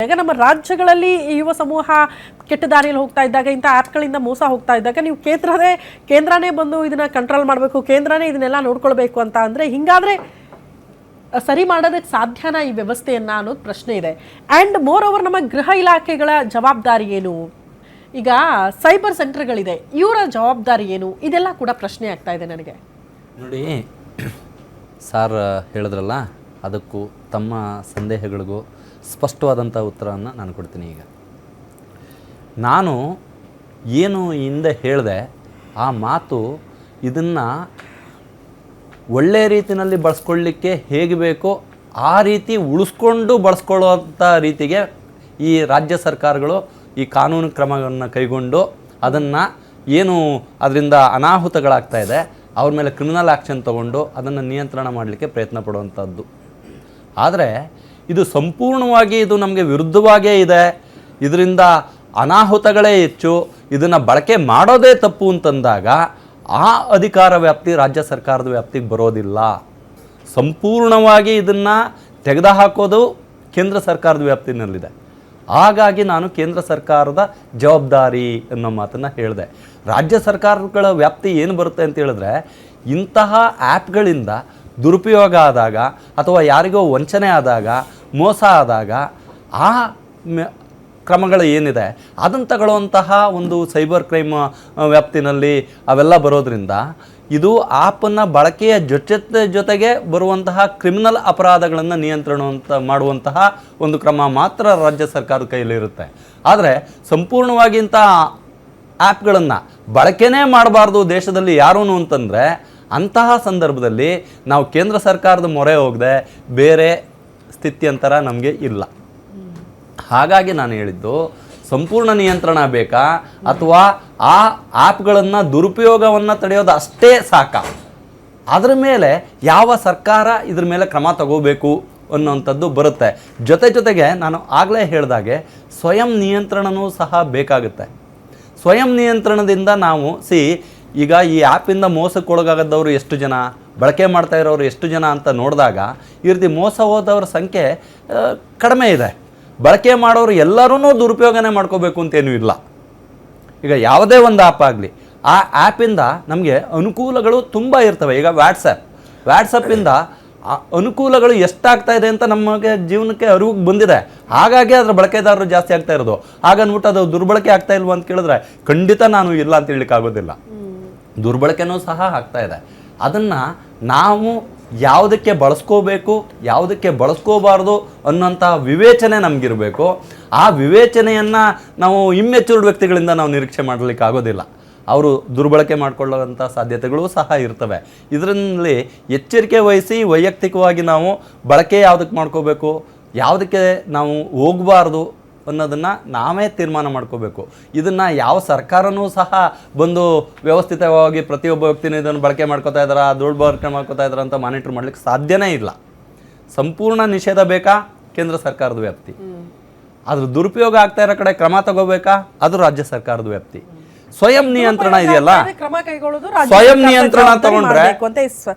ಈಗ ನಮ್ಮ ರಾಜ್ಯಗಳಲ್ಲಿ ಯುವ ಸಮೂಹ ಕೆಟ್ಟ ದಾರಿಯಲ್ಲಿ ಹೋಗ್ತಾ ಇದ್ದಾಗ ಇಂಥ ಆ್ಯಪ್ಗಳಿಂದ ಮೋಸ ಹೋಗ್ತಾ ಇದ್ದಾಗ ನೀವು ಕೇಂದ್ರನೇ ಬಂದು ಇದನ್ನ ಕಂಟ್ರೋಲ್ ಮಾಡಬೇಕು, ಕೇಂದ್ರನೇ ಇದನ್ನೆಲ್ಲ ನೋಡ್ಕೊಳ್ಬೇಕು ಅಂತ ಅಂದರೆ ಹಿಂಗಾದ್ರೆ ಸರಿ ಮಾಡೋದಕ್ಕೆ ಸಾಧ್ಯನಾ ಈ ವ್ಯವಸ್ಥೆಯನ್ನ ಅನ್ನೋದು ಪ್ರಶ್ನೆ ಇದೆ. ಆ್ಯಂಡ್ ಮೋರ್ ಓವರ್ ನಮ್ಮ ಗೃಹ ಇಲಾಖೆಗಳ ಜವಾಬ್ದಾರಿ ಏನು, ಈಗ ಸೈಬರ್ ಸೆಂಟರ್ಗಳಿದೆ, ಇವರ ಜವಾಬ್ದಾರಿ ಏನು, ಇದೆಲ್ಲ ಕೂಡ ಪ್ರಶ್ನೆ ಆಗ್ತಾ ಇದೆ ನನಗೆ. ನೋಡಿ ಸಾರ್ ಹೇಳಿದ್ರಲ್ಲ, ಅದಕ್ಕೂ ತಮ್ಮ ಸಂದೇಹಗಳಿಗೂ ಸ್ಪಷ್ಟವಾದಂಥ ಉತ್ತರವನ್ನು ನಾನು ಕೊಡ್ತೀನಿ. ಈಗ ನಾನು ಏನು ಹಿಂದೆ ಹೇಳಿದೆ ಆ ಮಾತು ಇದನ್ನು ಒಳ್ಳೆಯ ರೀತಿಯಲ್ಲಿ ಬಳಸ್ಕೊಳ್ಳಿಕ್ಕೆ ಹೇಗೆ ಬೇಕೋ ಆ ರೀತಿ ಉಳಿಸ್ಕೊಂಡು ಬಳಸ್ಕೊಳ್ಳುವಂಥ ರೀತಿಗೆ ಈ ರಾಜ್ಯ ಸರ್ಕಾರಗಳು ಈ ಕಾನೂನು ಕ್ರಮವನ್ನು ಕೈಗೊಂಡು ಅದನ್ನು ಏನು ಅದರಿಂದ ಅನಾಹುತಗಳಾಗ್ತಾ ಇದೆ ಅವ್ರ ಮೇಲೆ ಕ್ರಿಮಿನಲ್ ಆ್ಯಕ್ಷನ್ ತೊಗೊಂಡು ಅದನ್ನು ನಿಯಂತ್ರಣ ಮಾಡಲಿಕ್ಕೆ ಪ್ರಯತ್ನ ಪಡುವಂಥದ್ದು. ಆದರೆ ಇದು ಸಂಪೂರ್ಣವಾಗಿ ಇದು ನಮಗೆ ವಿರುದ್ಧವಾಗೇ ಇದೆ, ಇದರಿಂದ ಅನಾಹುತಗಳೇ ಹೆಚ್ಚು, ಇದನ್ನು ಬಳಕೆ ಮಾಡೋದೇ ತಪ್ಪು ಅಂತಂದಾಗ ಆ ಅಧಿಕಾರ ವ್ಯಾಪ್ತಿ ರಾಜ್ಯ ಸರ್ಕಾರದ ವ್ಯಾಪ್ತಿಗೆ ಬರೋದಿಲ್ಲ. ಸಂಪೂರ್ಣವಾಗಿ ಇದನ್ನು ತೆಗೆದುಹಾಕೋದು ಕೇಂದ್ರ ಸರ್ಕಾರದ ವ್ಯಾಪ್ತಿನಲ್ಲಿದೆ. ಹಾಗಾಗಿ ನಾನು ಕೇಂದ್ರ ಸರ್ಕಾರದ ಜವಾಬ್ದಾರಿ ಅನ್ನೋ ಮಾತನ್ನು ಹೇಳಿದೆ. ರಾಜ್ಯ ಸರ್ಕಾರಗಳ ವ್ಯಾಪ್ತಿ ಏನು ಬರುತ್ತೆ ಅಂತ ಹೇಳಿದ್ರೆ, ಇಂತಹ ಆ್ಯಪ್ಗಳಿಂದ ದುರುಪಯೋಗ ಆದಾಗ ಅಥವಾ ಯಾರಿಗೋ ವಂಚನೆ ಆದಾಗ, ಮೋಸ ಆದಾಗ ಆ ಕ್ರಮಗಳು ಏನಿದೆ ಅದನ್ನು ತಗೊಳ್ಳುವಂತಹ ಒಂದು ಸೈಬರ್ ಕ್ರೈಮ್ ವ್ಯಾಪ್ತಿನಲ್ಲಿ ಅವೆಲ್ಲ ಬರೋದ್ರಿಂದ ಇದು ಆ್ಯಪನ್ನು ಬಳಕೆಯ ಜೊತೆಗೆ ಬರುವಂತಹ ಕ್ರಿಮಿನಲ್ ಅಪರಾಧಗಳನ್ನು ನಿಯಂತ್ರಣ ಮಾಡುವಂತಹ ಒಂದು ಕ್ರಮ ಮಾತ್ರ ರಾಜ್ಯ ಸರ್ಕಾರದ ಕೈಲಿರುತ್ತೆ. ಆದರೆ ಸಂಪೂರ್ಣವಾಗಿ ಇಂಥ ಆ್ಯಪ್ಗಳನ್ನು ಬಳಕೆನೇ ಮಾಡಬಾರ್ದು ದೇಶದಲ್ಲಿ ಯಾರೂ ಅಂತಂದರೆ ಅಂತಹ ಸಂದರ್ಭದಲ್ಲಿ ನಾವು ಕೇಂದ್ರ ಸರ್ಕಾರದ ಮೊರೆ ಹೋಗದೆ ಬೇರೆ ಸ್ಥಿತ್ಯಂತರ ನಮಗೆ ಇಲ್ಲ. ಹಾಗಾಗಿ ನಾನು ಹೇಳಿದ್ದು ಸಂಪೂರ್ಣ ನಿಯಂತ್ರಣ ಬೇಕಾ ಅಥವಾ ಆ ಆ್ಯಪ್ಗಳನ್ನು ದುರುಪಯೋಗವನ್ನು ತಡೆಯೋದು ಅಷ್ಟೇ ಸಾಕಾ, ಅದರ ಮೇಲೆ ಯಾವ ಸರ್ಕಾರ ಇದ್ರ ಮೇಲೆ ಕ್ರಮ ತಗೋಬೇಕು ಅನ್ನೋವಂಥದ್ದು ಬರುತ್ತೆ. ಜೊತೆಗೆ ನಾನು ಆಗಲೇ ಹೇಳಿದಾಗೆ ಸ್ವಯಂ ನಿಯಂತ್ರಣವೂ ಸಹ ಬೇಕಾಗುತ್ತೆ. ಸ್ವಯಂ ನಿಯಂತ್ರಣದಿಂದ ನಾವು ಈಗ ಈ ಆ್ಯಪಿಂದ ಮೋಸಕ್ಕೊಳಗಾಗದವರು ಎಷ್ಟು ಜನ, ಬಳಕೆ ಮಾಡ್ತಾ ಇರೋರು ಎಷ್ಟು ಜನ ಅಂತ ನೋಡಿದಾಗ ಈ ರೀತಿ ಮೋಸ ಹೋದವ್ರ ಸಂಖ್ಯೆ ಕಡಿಮೆ ಇದೆ. ಬಳಕೆ ಮಾಡೋರು ಎಲ್ಲರೂ ದುರುಪಯೋಗನೇ ಮಾಡ್ಕೋಬೇಕು ಅಂತೇನೂ ಇಲ್ಲ. ಈಗ ಯಾವುದೇ ಒಂದು ಆ್ಯಪ್ ಆಗಲಿ, ಆ ಆ್ಯಪಿಂದ ನಮಗೆ ಅನುಕೂಲಗಳು ತುಂಬ ಇರ್ತವೆ. ಈಗ ವ್ಯಾಟ್ಸಪ್ಪಿಂದ ಅನುಕೂಲಗಳು ಎಷ್ಟಾಗ್ತಾ ಇದೆ ಅಂತ ನಮಗೆ ಜೀವನಕ್ಕೆ ಅರಿವಿಗೆ ಬಂದಿದೆ. ಹಾಗಾಗಿ ಅದರ ಬಳಕೆದಾರರು ಜಾಸ್ತಿ ಆಗ್ತಾ ಇರೋದು. ಹಾಗನ್ಬಿಟ್ಟು ಅದು ದುರ್ಬಳಕೆ ಆಗ್ತಾ ಇಲ್ವ ಅಂತ ಕೇಳಿದ್ರೆ ಖಂಡಿತ ನಾನು ಇಲ್ಲ ಅಂತ ಹೇಳಲಿಕ್ಕೆ ಆಗೋದಿಲ್ಲ. ದುರ್ಬಳಕೆನೂ ಸಹ ಆಗ್ತಾ ಇದೆ. ಅದನ್ನು ನಾವು ಯಾವುದಕ್ಕೆ ಬಳಸ್ಕೋಬೇಕು, ಯಾವುದಕ್ಕೆ ಬಳಸ್ಕೋಬಾರ್ದು ಅನ್ನೋಂತಹ ವಿವೇಚನೆ ನಮಗಿರಬೇಕು. ಆ ವಿವೇಚನೆಯನ್ನು ನಾವು ಇಮ್ಮೆಚೂರ್ಡ್ ವ್ಯಕ್ತಿಗಳಿಂದ ನಾವು ನಿರೀಕ್ಷೆ ಮಾಡಲಿಕ್ಕೆ ಆಗೋದಿಲ್ಲ. ಅವರು ದುರ್ಬಳಕೆ ಮಾಡಿಕೊಳ್ಳುವಂಥ ಸಾಧ್ಯತೆಗಳು ಸಹ ಇರ್ತವೆ. ಇದರಲ್ಲಿ ಎಚ್ಚರಿಕೆ ವಹಿಸಿ ವೈಯಕ್ತಿಕವಾಗಿ ನಾವು ಬಳಕೆ ಯಾವುದಕ್ಕೆ ಮಾಡ್ಕೋಬೇಕು, ಯಾವುದಕ್ಕೆ ನಾವು ಹೋಗಬಾರ್ದು ಅನ್ನೋದನ್ನು ನಾವೇ ತೀರ್ಮಾನ ಮಾಡ್ಕೋಬೇಕು. ಇದನ್ನು ಯಾವ ಸರ್ಕಾರನೂ ಸಹ ಬಂದು ವ್ಯವಸ್ಥಿತವಾಗಿ ಪ್ರತಿಯೊಬ್ಬ ವ್ಯಕ್ತಿನ ಇದನ್ನು ಬಳಕೆ ಮಾಡ್ಕೋತಾ ಇದ್ದಾರಾ, ದುರ್ಬಳಕೆ ಮಾಡ್ಕೋತಾ ಇದ್ದಾರಾ ಅಂತ ಮಾನಿಟ್ರ್ ಮಾಡಲಿಕ್ಕೆ ಸಾಧ್ಯನೇ ಇಲ್ಲ. ಸಂಪೂರ್ಣ ನಿಷೇಧ ಬೇಕಾ, ಕೇಂದ್ರ ಸರ್ಕಾರದ ವ್ಯಾಪ್ತಿ. ಅದ್ರ ದುರುಪಯೋಗ ಆಗ್ತಾ ಇರೋ ಕಡೆ ಕ್ರಮ ತಗೋಬೇಕಾ, ಅದು ರಾಜ್ಯ ಸರ್ಕಾರದ ವ್ಯಾಪ್ತಿ. ಸ್ವಯಂ ನಿಯಂತ್ರಣ ಇದೆಯಲ್ಲ, ಸ್ವಯಂ ನಿಯಂತ್ರಣ ತಗೊಂಡ್ರೆ ಅಂತ.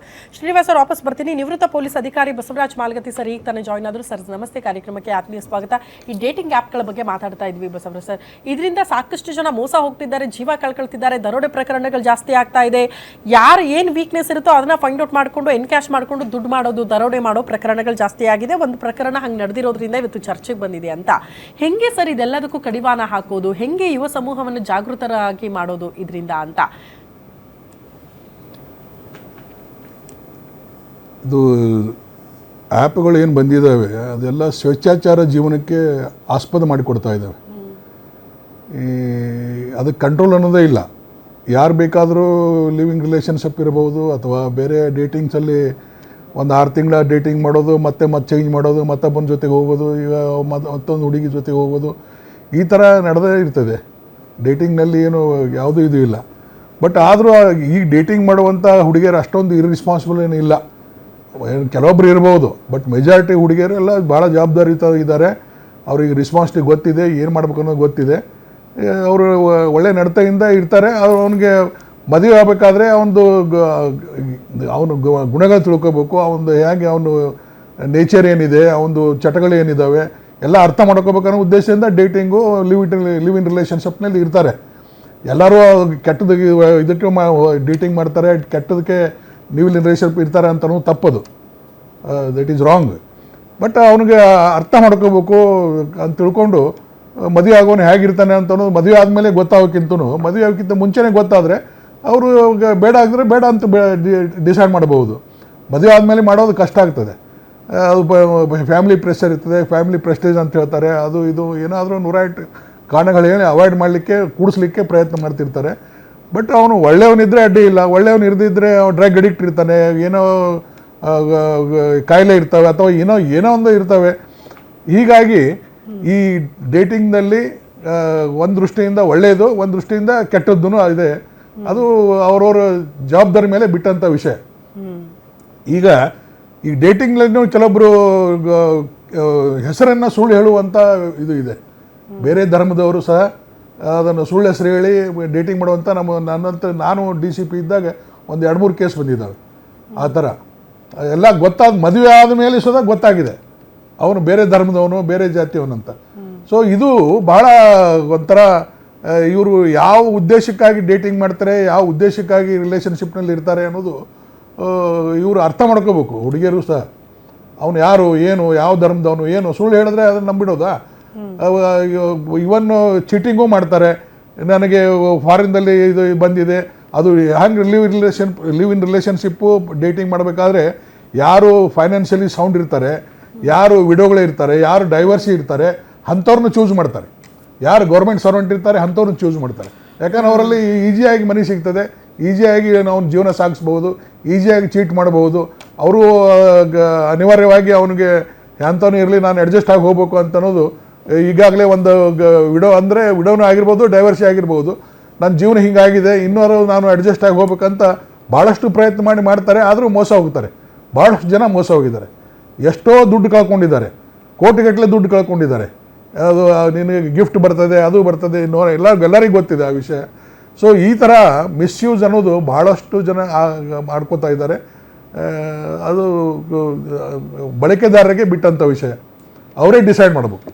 ಶ್ರೀನಿವಾಸ್ ಸರ್, ವಾಪಸ್ ಬರ್ತೀನಿ. ನಿವೃತ್ತ ಪೊಲೀಸ್ ಅಧಿಕಾರಿ ಬಸವರಾಜ್ ಮಾಲ್ಗತ್ತಿ ಸರ್ ಈಗ ತಾನೇ ಜಾಯ್ನ್ ಆದ್ರು. ಸರ್ ನಮಸ್ತೆ, ಕಾರ್ಯಕ್ರಮಕ್ಕೆ ಆತ್ಮೀಯ ಸ್ವಾಗತ. ಈ ಡೇಟಿಂಗ್ ಆ್ಯಪ್ಗಳ ಬಗ್ಗೆ ಮಾತಾಡ್ತಾ ಇದ್ವಿ ಬಸವರಾಜ್ ಸರ್. ಇದರಿಂದ ಸಾಕಷ್ಟು ಜನ ಮೋಸ ಹೋಗ್ತಿದ್ದಾರೆ, ಜೀವ ಕಳ್ಕೊಳ್ತಿದ್ದಾರೆ, ದರೋಡೆ ಪ್ರಕರಣಗಳು ಜಾಸ್ತಿ ಆಗ್ತಾ ಇದೆ. ಯಾರು ಏನು ವೀಕ್ನೆಸ್ ಇರುತ್ತೋ ಅದನ್ನ ಫೈಂಡ್ ಔಟ್ ಮಾಡಿಕೊಂಡು ಎನ್ಕ್ಯಾಶ್ ಮಾಡಿಕೊಂಡು ದುಡ್ಡು ಮಾಡೋದು, ದರೋಡೆ ಮಾಡೋ ಪ್ರಕರಣಗಳು ಜಾಸ್ತಿ ಆಗಿದೆ. ಒಂದು ಪ್ರಕರಣ ಹಂಗೆ ನಡೆದಿರೋದ್ರಿಂದ ಇವತ್ತು ಚರ್ಚೆಗೆ ಬಂದಿದೆ ಅಂತ. ಹೆಂಗೆ ಸರ್ ಇದೆಲ್ಲದಕ್ಕೂ ಕಡಿವಾಣ ಹಾಕೋದು, ಹೆಂಗೆ ಯುವ ಸಮೂಹವನ್ನು ಜಾಗೃತರಾಗಿ ಮಾಡೋದು ಇದರಿಂದ ಅಂತ? ಇದು ಆ್ಯಪ್ಗಳು ಏನು ಬಂದಿದ್ದಾವೆ ಅದೆಲ್ಲ ಸ್ವೇಚ್ಛಾಚಾರ ಜೀವನಕ್ಕೆ ಆಸ್ಪದ ಮಾಡಿಕೊಡ್ತಾ ಇದ್ದಾವೆ. ಅದಕ್ಕೆ ಕಂಟ್ರೋಲ್ ಅನ್ನೋದೇ ಇಲ್ಲ. ಯಾರು ಬೇಕಾದರೂ ಲಿವಿಂಗ್ ರಿಲೇಷನ್ಶಿಪ್ ಇರ್ಬೋದು ಅಥವಾ ಬೇರೆ ಡೇಟಿಂಗ್ಸಲ್ಲಿ ಒಂದು 6 ತಿಂಗಳ ಡೇಟಿಂಗ್ ಮಾಡೋದು, ಮತ್ತೆ ಚೇಂಜ್ ಮಾಡೋದು, ಮತ್ತೊಬ್ಬನ ಜೊತೆಗೆ ಹೋಗೋದು, ಈಗ ಮತ್ತೊಂದು ಹುಡುಗಿ ಜೊತೆಗೆ ಹೋಗೋದು, ಈ ಥರ ನಡೆದೇ ಇರ್ತದೆ. ಡೇಟಿಂಗ್ನಲ್ಲಿ ಏನು ಯಾವುದೂ ಇದು ಇಲ್ಲ. ಬಟ್ ಆದರೂ ಈಗ ಡೇಟಿಂಗ್ ಮಾಡುವಂಥ ಹುಡುಗಿಯರು ಅಷ್ಟೊಂದು ಇರ್ರೆಸ್ಪಾನ್ಸಿಬಲ್ ಏನು ಇಲ್ಲ. ಕೆಲವೊಬ್ರು ಇರ್ಬೋದು, ಬಟ್ ಮೆಜಾರಿಟಿ ಹುಡುಗಿಯರು ಎಲ್ಲ ಭಾಳ ಜವಾಬ್ದಾರಿಯುತ ಇದ್ದಾರೆ. ಅವ್ರಿಗೆ ರೆಸ್ಪಾನ್ಸಿಬಿಲಿಟಿ ಗೊತ್ತಿದೆ, ಏನು ಮಾಡ್ಬೇಕು ಅನ್ನೋದು ಗೊತ್ತಿದೆ. ಅವರು ಒಳ್ಳೆ ನಡತೆಯಿಂದ ಇರ್ತಾರೆ. ಅವನಿಗೆ ಮದುವೆ ಆಗಬೇಕಾದ್ರೆ ಅವನು ಗುಣಗಳು ತಿಳ್ಕೋಬೇಕು. ಅವನು ಹೇಗೆ ಅವನು ನೇಚರ್ ಏನಿದೆ, ಅವನು ಚಟಗಳು ಏನಿದ್ದಾವೆ ಎಲ್ಲ ಅರ್ಥ ಮಾಡ್ಕೋಬೇಕನ್ನೋ ಉದ್ದೇಶದಿಂದ ಡೇಟಿಂಗು ಲಿವ್ ಇನ್ ರಿಲೇಷನ್ಶಿಪ್ನಲ್ಲಿ ಇರ್ತಾರೆ. ಎಲ್ಲರೂ ಕೆಟ್ಟದಕ್ಕೆ ಇದಕ್ಕೆ ಡೇಟಿಂಗ್ ಮಾಡ್ತಾರೆ, ಕೆಟ್ಟದಕ್ಕೆ ಲಿವ್ ಇನ್ ರಿಲೇಷನ್ಶಿಪ್ ಇರ್ತಾರೆ ಅಂತಲೂ ತಪ್ಪದು. That is wrong. ಬಟ್ ಅವನಿಗೆ ಅರ್ಥ ಮಾಡ್ಕೋಬೇಕು ಅಂತ ತಿಳ್ಕೊಂಡು ಮದುವೆ ಆಗೋನು ಹೇಗಿರ್ತಾನೆ ಅಂತನೂ ಮದುವೆ ಆದಮೇಲೆ ಗೊತ್ತಾಗೋಕ್ಕಿಂತನೂ ಮದುವೆ ಆಗೋಕ್ಕಿಂತ ಮುಂಚೆನೇ ಗೊತ್ತಾದರೆ ಅವರು ಬೇಡ ಆಗಿದ್ರೆ ಬೇಡ ಅಂತ ಡಿಸೈಡ್ ಮಾಡಬಹುದು. ಮದುವೆ ಆದಮೇಲೆ ಮಾಡೋದು ಕಷ್ಟ ಆಗ್ತದೆ. ಅದು ಫ್ಯಾಮಿಲಿ ಪ್ರೆಷರ್ ಇರ್ತದೆ, ಫ್ಯಾಮಿಲಿ ಪ್ರೆಸ್ಟೇಜ್ ಅಂತ ಹೇಳ್ತಾರೆ, ಅದು ಇದು ಏನಾದರೂ 108 ಕಾರಣಗಳು ಹೇಳಿ ಅವಾಯ್ಡ್ ಮಾಡಲಿಕ್ಕೆ ಕೂಡಿಸ್ಲಿಕ್ಕೆ ಪ್ರಯತ್ನ ಮಾಡ್ತಿರ್ತಾರೆ. ಬಟ್ ಅವನು ಒಳ್ಳೆಯವನಿದ್ದರೆ ಅಡ್ಡಿ ಇಲ್ಲ, ಒಳ್ಳೆಯವನು ಇರದಿದ್ದರೆ ಡ್ರಗ್ ಅಡಿಕ್ಟ್ ಇರ್ತಾನೆ, ಏನೋ ಕಾಯಿಲೆ ಇರ್ತವೆ ಅಥವಾ ಏನೋ ಒಂದು ಇರ್ತವೆ. ಹೀಗಾಗಿ ಈ ಡೇಟಿಂಗ್ನಲ್ಲಿ ಒಂದು ದೃಷ್ಟಿಯಿಂದ ಒಳ್ಳೆಯದು, ಒಂದು ದೃಷ್ಟಿಯಿಂದ ಕೆಟ್ಟದ್ದೂ ಇದೆ. ಅದು ಅವರವರ ಜವಾಬ್ದಾರಿ ಮೇಲೆ ಬಿಟ್ಟಂಥ ವಿಷಯ. ಈಗ ಈ ಡೇಟಿಂಗ್ನಲ್ಲೂ ಕೆಲವೊಬ್ಬರು ಹೆಸರನ್ನು ಸುಳ್ಳು ಹೇಳುವಂಥ ಇದು ಇದೆ. ಬೇರೆ ಧರ್ಮದವರು ಸಹ ಅದನ್ನು ಸುಳ್ಳು ಹೆಸರು ಹೇಳಿ ಡೇಟಿಂಗ್ ಮಾಡುವಂಥ ನಾನು DCP ಇದ್ದಾಗ ಒಂದು 2-3 ಕೇಸ್ ಬಂದಿದ್ದಾವೆ ಆ ಥರ. ಎಲ್ಲ ಗೊತ್ತಾದ ಮದುವೆ ಆದ ಮೇಲೆ ಸಹ ಗೊತ್ತಾಗಿದೆ ಅವನು ಬೇರೆ ಧರ್ಮದವನು, ಬೇರೆ ಜಾತಿಯವನಂತ. ಸೊ ಇದು ಬಹಳ ಒಂಥರ ಇವರು ಯಾವ ಉದ್ದೇಶಕ್ಕಾಗಿ ಡೇಟಿಂಗ್ ಮಾಡ್ತಾರೆ, ಯಾವ ಉದ್ದೇಶಕ್ಕಾಗಿ ರಿಲೇಷನ್ಶಿಪ್ನಲ್ಲಿ ಇರ್ತಾರೆ ಅನ್ನೋದು ಇವರು ಅರ್ಥ ಮಾಡ್ಕೋಬೇಕು. ಹುಡುಗಿಯರು ಸಹ ಅವನು ಯಾರು, ಏನು, ಯಾವ ಧರ್ಮದವನು, ಏನು ಸುಳ್ಳು ಹೇಳಿದ್ರೆ ಅದನ್ನು ನಂಬಿಡೋದಾ? ಇವನ್ ಚೀಟಿಂಗೂ ಮಾಡ್ತಾರೆ. ನನಗೆ ಫಾರಿನ್ದಲ್ಲಿ ಇದು ಬಂದಿದೆ, ಅದು ಹ್ಯಾಂಗೆ ಲಿವ್ ಇನ್ ರಿಲೇಷನ್ಶಿಪ್ಪು ಡೇಟಿಂಗ್ ಮಾಡಬೇಕಾದ್ರೆ ಯಾರು ಫೈನಾನ್ಷಿಯಲಿ ಸೌಂಡ್ ಇರ್ತಾರೆ, ಯಾರು ವಿಡೋಗಳೇ ಇರ್ತಾರೆ, ಯಾರು ಡೈವರ್ಸಿ ಇರ್ತಾರೆ ಅಂಥವ್ರನ್ನ ಚೂಸ್ ಮಾಡ್ತಾರೆ. ಯಾರು ಗೌರ್ಮೆಂಟ್ ಸರ್ವೆಂಟ್ ಇರ್ತಾರೆ ಅಂಥವ್ರನ್ನ ಚೂಸ್ ಮಾಡ್ತಾರೆ. ಯಾಕಂದ್ರೆ ಅವರಲ್ಲಿ ಈಸಿಯಾಗಿ ಮನಿ ಸಿಗ್ತದೆ, ಈಸಿಯಾಗಿ ನಾವು ಜೀವನ ಸಾಗಿಸ್ಬೋದು, ಈಸಿಯಾಗಿ ಚೀಟ್ ಮಾಡಬಹುದು. ಅವರು ಅನಿವಾರ್ಯವಾಗಿ ಅವನಿಗೆ ಅಂಥವನು ಇರಲಿ ನಾನು ಅಡ್ಜಸ್ಟ್ ಆಗಿ ಹೋಗ್ಬೇಕು ಅಂತ ಅನ್ನೋದು. ಈಗಾಗಲೇ ಒಂದು ವಿಡೋ ಅಂದರೆ ವಿಡೋನೂ ಆಗಿರ್ಬೋದು, ಡೈವರ್ಸಿ ಆಗಿರ್ಬೋದು, ನನ್ನ ಜೀವನ ಹಿಂಗಾಗಿದೆ, ಇನ್ನೂರು ನಾನು ಅಡ್ಜಸ್ಟ್ ಆಗಿ ಹೋಗ್ಬೇಕಂತ ಭಾಳಷ್ಟು ಪ್ರಯತ್ನ ಮಾಡ್ತಾರೆ. ಆದರೂ ಮೋಸ ಹೋಗ್ತಾರೆ. ಭಾಳಷ್ಟು ಜನ ಮೋಸ ಹೋಗಿದ್ದಾರೆ, ಎಷ್ಟೋ ದುಡ್ಡು ಕಳ್ಕೊಂಡಿದ್ದಾರೆ, ಕೋಟಿಗಟ್ಟಲೆ ದುಡ್ಡು ಕಳ್ಕೊಂಡಿದ್ದಾರೆ. ಅದು ನಿನಗೆ ಗಿಫ್ಟ್ ಬರ್ತದೆ, ಅದು ಬರ್ತದೆ, ಎಲ್ಲರಿಗೂ ಗೊತ್ತಿದೆ ಆ ವಿಷಯ. ಸೊ ಈ ಥರ ಮಿಸ್ಯೂಸ್ ಅನ್ನೋದು ಭಾಳಷ್ಟು ಜನ ಮಾಡ್ಕೋತಾ ಇದ್ದಾರೆ. ಅದು ಬಳಕೆದಾರರಿಗೆ ಬಿಟ್ಟಂಥ ವಿಷಯ, ಅವರೇ ಡಿಸೈಡ್ ಮಾಡಬೇಕು.